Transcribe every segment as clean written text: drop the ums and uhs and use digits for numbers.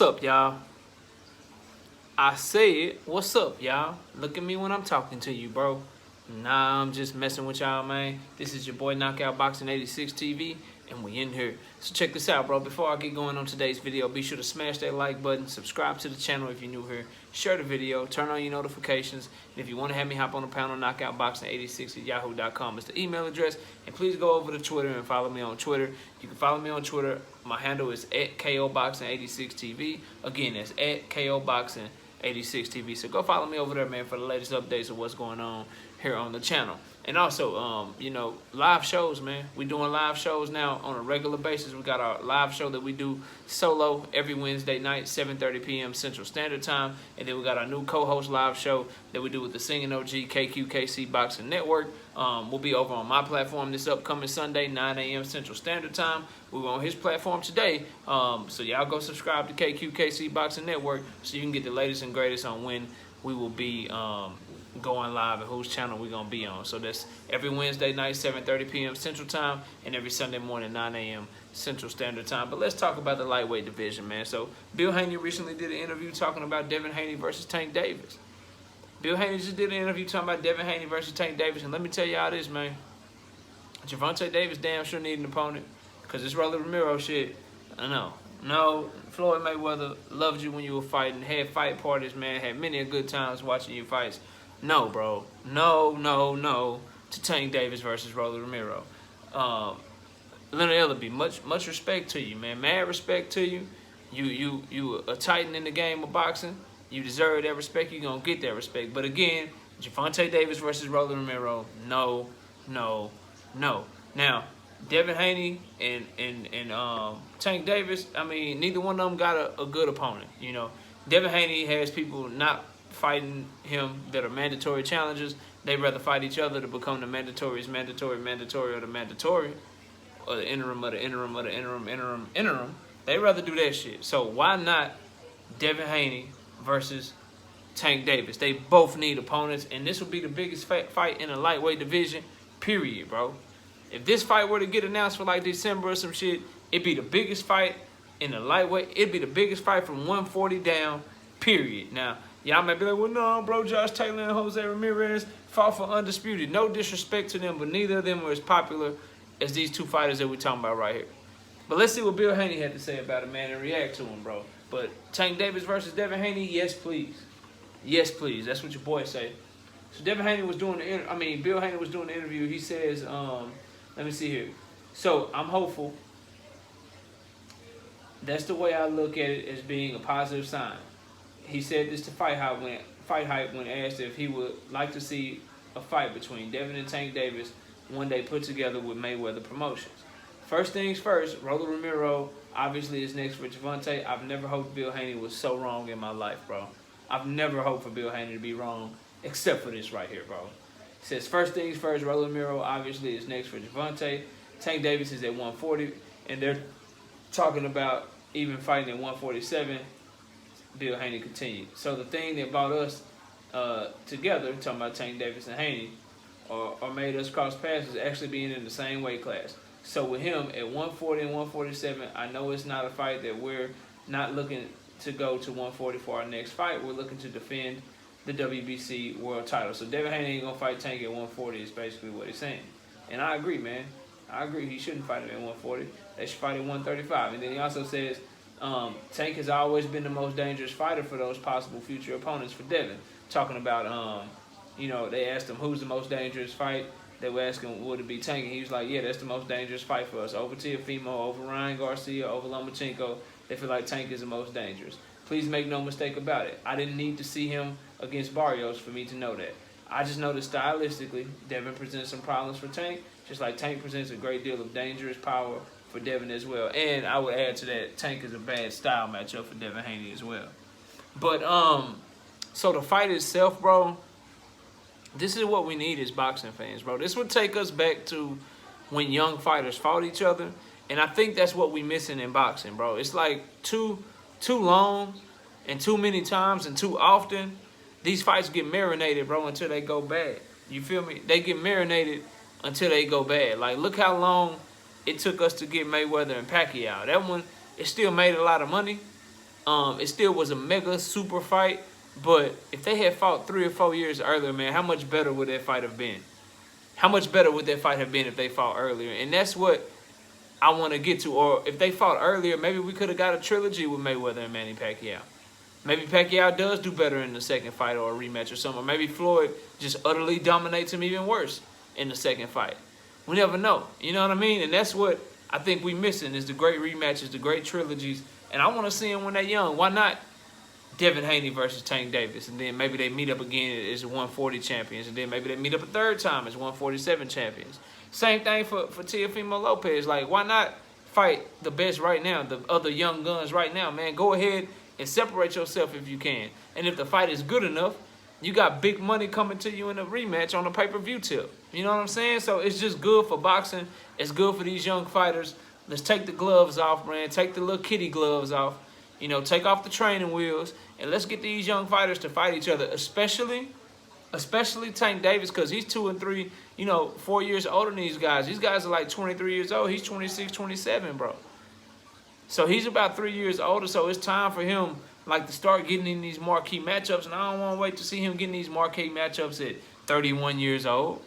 up, y'all? I said, what's up, y'all? Look at me when I'm talking to you, bro. Nah, I'm just messing with y'all, man. This is your boy Knockout Boxing 86 TV, and we in here. So check this out, bro. Before I get going on today's video, be sure to smash that like button, subscribe to the channel if you're new here, share the video, turn on your notifications, and if you want to have me hop on the panel, knockoutboxing86 at yahoo.com is the email address, and please go over to Twitter and follow me on Twitter. You can follow me on Twitter. My handle is at KOBoxing86TV. Again, that's at KOBoxing86TV. So go follow me over there, man, for the latest updates of what's going on here on the channel. And also, live shows, man. We're doing live shows now on a regular basis. We got our live show that we do solo every Wednesday night, 7:30 p.m. Central Standard Time. And then we got our new co-host live show that we do with the Singing OG KQKC Boxing Network. We'll be over on my platform this upcoming Sunday, 9 a.m. Central Standard Time. We were on his platform today. So y'all go subscribe to KQKC Boxing Network so you can get the latest and greatest on when we will be going live and whose channel we're going to be on. So that's every Wednesday night, 7:30 p.m. Central Time, and every Sunday morning, 9 a.m. Central Standard Time. But let's talk about the lightweight division, man. So Bill Haney recently did an interview talking about Devin Haney versus Tank Davis. Bill Haney just did an interview talking about Devin Haney versus Tank Davis, and let me tell y'all this, man. Gervonta Davis damn sure need an opponent, because this Rolly Romero shit, I know. No, Floyd Mayweather loved you when you were fighting, had fight parties, man, had many a good times watching you fights. No, bro. No to Tank Davis versus Rolly Romero. Leonard Ellerby, much respect to you, man. Mad respect to you. You a titan in the game of boxing. You deserve that respect. You're going to get that respect. But again, Gervonta Davis versus Rolly Romero, no. Now, Devin Haney and Tank Davis, I mean, neither one of them got a good opponent, you know. Devin Haney has people not fighting him that are mandatory challengers. They rather fight each other to become the mandatory, or the mandatory, or the interim of the interim. They rather do that shit. So why not Devin Haney versus Tank Davis? They both need opponents, and this will be the biggest fight in the lightweight division, period, bro. If this fight were to get announced for like December or some shit, it'd be the biggest fight in the lightweight. It'd be the biggest fight from 140 down, period. Now, y'all might be like, well, no, bro, Josh Taylor and Jose Ramirez fought for undisputed. No disrespect to them, but neither of them were as popular as these two fighters that we're talking about right here. But let's see what Bill Haney had to say about it, man, and react to him, bro. But Tank Davis versus Devin Haney, yes, please. Yes, please. That's what your boy say. So Devin Haney was doing Bill Haney was doing the interview. He says, let me see here. So I'm hopeful. That's the way I look at it, as being a positive sign. He said this to Fight Hype when asked if he would like to see a fight between Devin and Tank Davis one day put together with Mayweather Promotions. First things first, Rolly Romero obviously is next for Gervonta. I've never hoped Bill Haney was so wrong in my life, bro. I've never hoped for Bill Haney to be wrong, except for this right here, bro. He says, first things first, Rolly Romero obviously is next for Gervonta. Tank Davis is at 140, and they're talking about even fighting at 147. Bill Haney continued. So the thing that brought us together, talking about Tank Davis and Haney, or made us cross paths, is actually being in the same weight class. So with him at 140 and 147, I know it's not a fight that we're not looking to go to 140 for our next fight. We're looking to defend the WBC world title. So Devin Haney ain't gonna fight Tank at 140 is basically what he's saying. And I agree, man. I agree. He shouldn't fight him at 140. They should fight at 135. And then he also says Tank has always been the most dangerous fighter for those possible future opponents for Devin. Talking about, they asked him who's the most dangerous fight. They were asking, would it be Tank? And he was like, yeah, that's the most dangerous fight for us. Over Teofimo, over Ryan Garcia, over Lomachenko. They feel like Tank is the most dangerous. Please make no mistake about it. I didn't need to see him against Barrios for me to know that. I just know that stylistically, Devin presents some problems for Tank, just like Tank presents a great deal of dangerous power for Devin as well. And I would add to that, Tank is a bad style matchup for Devin Haney as well. But, so the fight itself, bro, this is what we need as boxing fans, bro. This would take us back to when young fighters fought each other. And I think that's what we missing in boxing, bro. It's like too long and too many times and too often, these fights get marinated, bro, until they go bad. You feel me? They get marinated until they go bad. Like, look how long it took us to get Mayweather and Pacquiao. That one, it still made a lot of money, It still was a mega super fight. But if they had fought 3 or 4 years earlier, man, how much better would that fight have been? How much better would that fight have been if they fought earlier? And that's what I want to get to. Or if they fought earlier, maybe we could have got a trilogy with Mayweather and Manny Pacquiao. Maybe Pacquiao does do better in the second fight or a rematch or something. Or maybe Floyd just utterly dominates him even worse in the second fight. We never know. You know what I mean? And that's what I think we missing is the great rematches, the great trilogies. And I want to see them when they're young. Why not Devin Haney versus Tank Davis? And then maybe they meet up again as 140 champions. And then maybe they meet up a third time as 147 champions. Same thing for Teofimo Lopez. Like, why not fight the best right now, the other young guns right now, man? Go ahead and separate yourself if you can. And if the fight is good enough, you got big money coming to you in a rematch on a pay-per-view tip. You know what I'm saying? So it's just good for boxing. It's good for these young fighters. Let's take the gloves off, man. Take the little kitty gloves off. You know, take off the training wheels. And let's get these young fighters to fight each other, especially Tank Davis, because he's 2 and 3, 4 years older than these guys. These guys are like 23 years old. He's 26, 27, bro. So he's about 3 years older, so it's time for him to start getting in these marquee matchups, and I don't want to wait to see him getting these marquee matchups at 31 years old,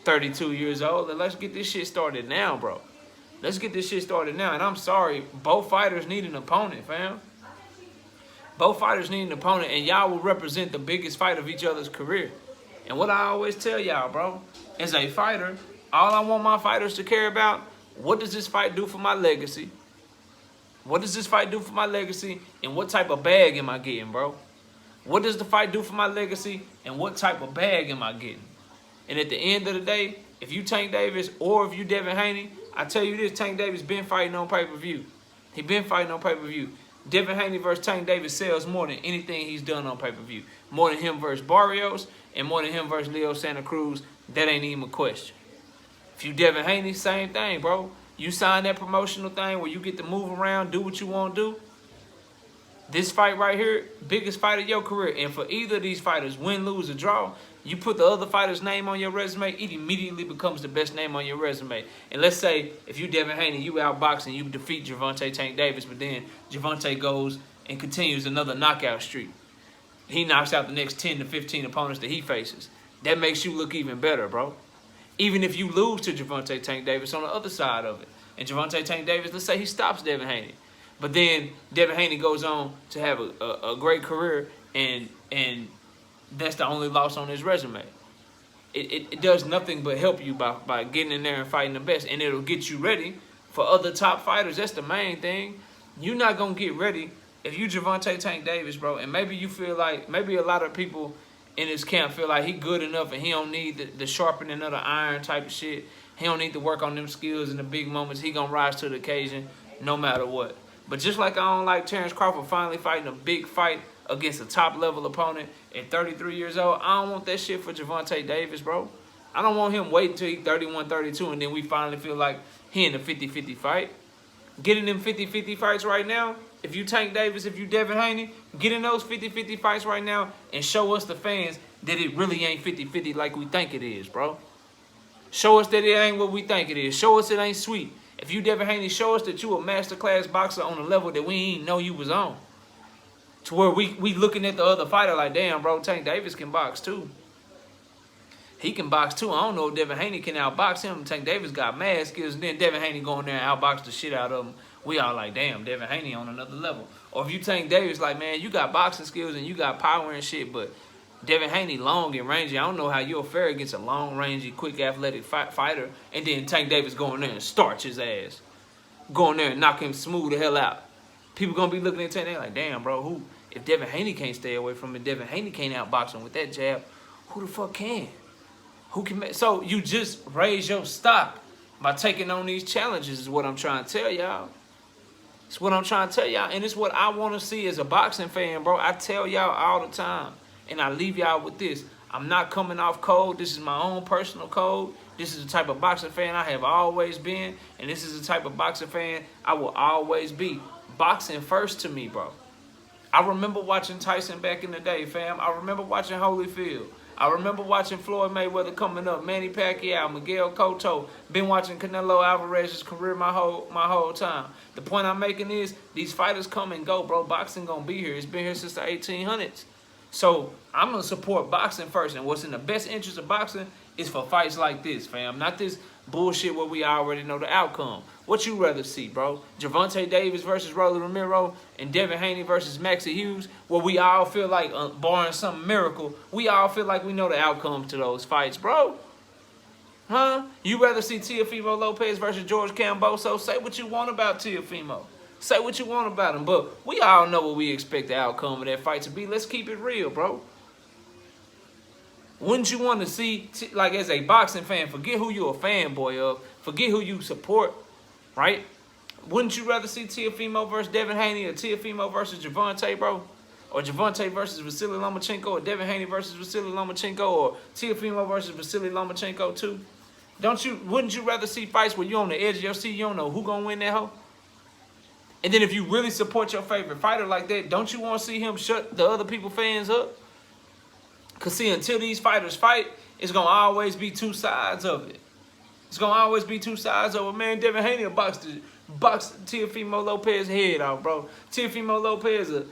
32 years old. And let's get this shit started now, bro. Let's get this shit started now. And I'm sorry, both fighters need an opponent, fam. Both fighters need an opponent, and y'all will represent the biggest fight of each other's career. And what I always tell y'all, bro, as a fighter, all I want my fighters to care about, what does this fight do for my legacy? What does this fight do for my legacy, and what type of bag am I getting, bro? What does the fight do for my legacy, and what type of bag am I getting? And at the end of the day, if you Tank Davis or if you Devin Haney, I tell you this, Tank Davis been fighting on pay-per-view. He been fighting on pay-per-view. Devin Haney versus Tank Davis sells more than anything he's done on pay-per-view. More than him versus Barrios and more than him versus Leo Santa Cruz. That ain't even a question. If you Devin Haney, same thing, bro. You sign that promotional thing where you get to move around, do what you want to do. This fight right here, biggest fight of your career. And for either of these fighters, win, lose, or draw, you put the other fighter's name on your resume, it immediately becomes the best name on your resume. And let's say if you Devin Haney, you outboxing, you defeat Gervonta Tank Davis, but then Gervonta goes and continues another knockout streak. He knocks out the next 10 to 15 opponents that he faces. That makes you look even better, bro. Even if you lose to Gervonta Tank Davis on the other side of it. And Gervonta Tank Davis, let's say he stops Devin Haney. But then Devin Haney goes on to have a great career, and that's the only loss on his resume. It does nothing but help you by getting in there and fighting the best. And it'll get you ready for other top fighters. That's the main thing. You're not going to get ready if you Gervonta Tank Davis, bro. And maybe you feel like, maybe a lot of people in his camp feel like he good enough and he don't need the sharpening of the iron type of shit. He don't need to work on them skills in the big moments. He going to rise to the occasion no matter what. But just like I don't like Terrence Crawford finally fighting a big fight against a top-level opponent at 33 years old, I don't want that shit for Gervonta Davis, bro. I don't want him waiting until he's 31, 32, and then we finally feel like he in a 50-50 fight. Get in them 50-50 fights right now. If you Tank Davis, if you Devin Haney, get in those 50-50 fights right now and show us, the fans, that it really ain't 50-50 like we think it is, bro. Show us that it ain't what we think it is. Show us it ain't sweet. If you Devin Haney, show us that you a masterclass boxer on a level that we ain't know you was on. To where we looking at the other fighter like, damn, bro, Tank Davis can box too. He can box too. I don't know if Devin Haney can outbox him. Tank Davis got mad skills, and then Devin Haney going there and outbox the shit out of him. We all like, damn, Devin Haney on another level. Or if you Tank Davis, like, man, you got boxing skills and you got power and shit, but Devin Haney long and rangy. I don't know how you'll fare against a long, rangy, quick, athletic fighter, and then Tank Davis going there and starch his ass. Go in there and knock him smooth the hell out. People going to be looking at Tank Davis like, damn, bro, if Devin Haney can't stay away from it, Devin Haney can't outbox him with that jab, who the fuck can? Who can? So you just raise your stock by taking on these challenges is what I'm trying to tell y'all. It's what I'm trying to tell y'all, and it's what I want to see as a boxing fan, bro. I tell y'all all the time, and I leave y'all with this. I'm not coming off code. This is my own personal code. This is the type of boxing fan I have always been, and this is the type of boxing fan I will always be. Boxing first to me, bro. I remember watching Tyson back in the day, fam. I remember watching Holyfield. I remember watching Floyd Mayweather coming up, Manny Pacquiao, Miguel Cotto. Been watching Canelo Alvarez's career my whole time. The point I'm making is these fighters come and go, bro. Boxing gonna be here. It's been here since the 1800s. So I'm gonna support boxing first, and what's in the best interest of boxing is for fights like this, fam. Not this bullshit where we already know the outcome. What you rather see, bro? Gervonta Davis versus Rolly Romero and Devin Haney versus Maxie Hughes, where we all feel like, barring some miracle, we all feel like we know the outcome to those fights, bro. Huh? You rather see Teofimo Lopez versus George Camboso? Say what you want about Teofimo. Say what you want about him, but we all know what we expect the outcome of that fight to be. Let's keep it real, bro. Wouldn't you want to see, like as a boxing fan, forget who you're a fanboy of, forget who you support, right? Wouldn't you rather see Teofimo versus Devin Haney or Teofimo versus Gervonta, bro? Or Gervonta versus Vasily Lomachenko, or Devin Haney versus Vasily Lomachenko, or Teofimo versus Vasily Lomachenko too? Wouldn't you rather see fights where you're on the edge of your seat, you don't know who gonna win that hoe? And then if you really support your favorite fighter like that, don't you want to see him shut the other people fans up? Because see, until these fighters fight, it's going to always be two sides of it. It's going to always be two sides of it. Man, Devin Haney boxed Teofimo Lopez's head out, bro. Teofimo Lopez a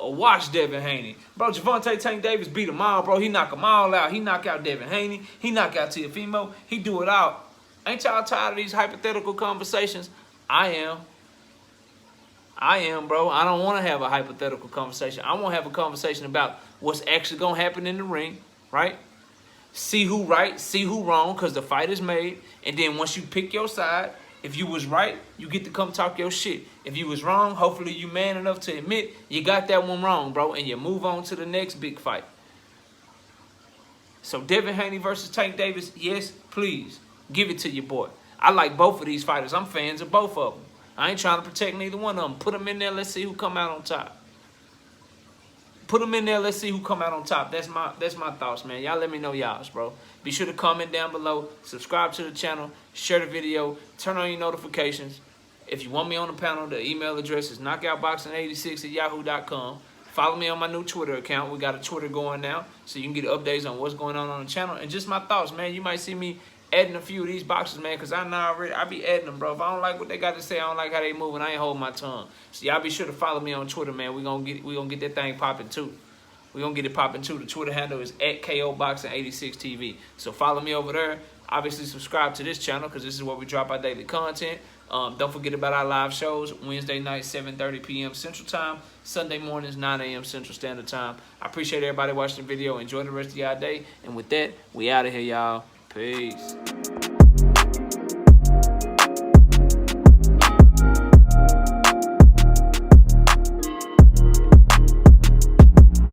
wash Devin Haney. Bro, Gervonta Tank Davis beat them all, bro. He knocked them all out. He knocked out Devin Haney. He knocked out Teofimo. He do it out. Ain't y'all tired of these hypothetical conversations? I am, bro. I don't want to have a hypothetical conversation. I want to have a conversation about what's actually going to happen in the ring, right? See who right, see who wrong, because the fight is made. And then once you pick your side, if you was right, you get to come talk your shit. If you was wrong, hopefully you man enough to admit you got that one wrong, bro, and you move on to the next big fight. So Devin Haney versus Tank Davis, yes, please, give it to your boy. I like both of these fighters. I'm fans of both of them. I ain't trying to protect neither one of them. Put them in there. Let's see who come out on top. Put them in there. Let's see who come out on top. That's my thoughts, man. Y'all let me know y'all's, bro. Be sure to comment down below. Subscribe to the channel. Share the video. Turn on your notifications. If you want me on the panel, the email address is knockoutboxing86@yahoo.com. Follow me on my new Twitter account. We got a Twitter going now, so you can get updates on what's going on the channel. And just my thoughts, man. You might see me adding a few of these boxes, man, because I know already I be adding them, bro. If I don't like what they got to say, I don't like how they moving, I ain't holding my tongue. So y'all be sure to follow me on Twitter, man. We gonna get that thing popping too. We gonna get it popping too. The Twitter handle is @KOBoxing86TV. So follow me over there. Obviously subscribe to this channel because this is where we drop our daily content. Don't forget about our live shows. Wednesday night, 7:30 p.m. Central Time. Sunday mornings, 9 a.m. Central Standard Time. I appreciate everybody watching the video. Enjoy the rest of y'all day. And with that, we out of here, y'all. Peace.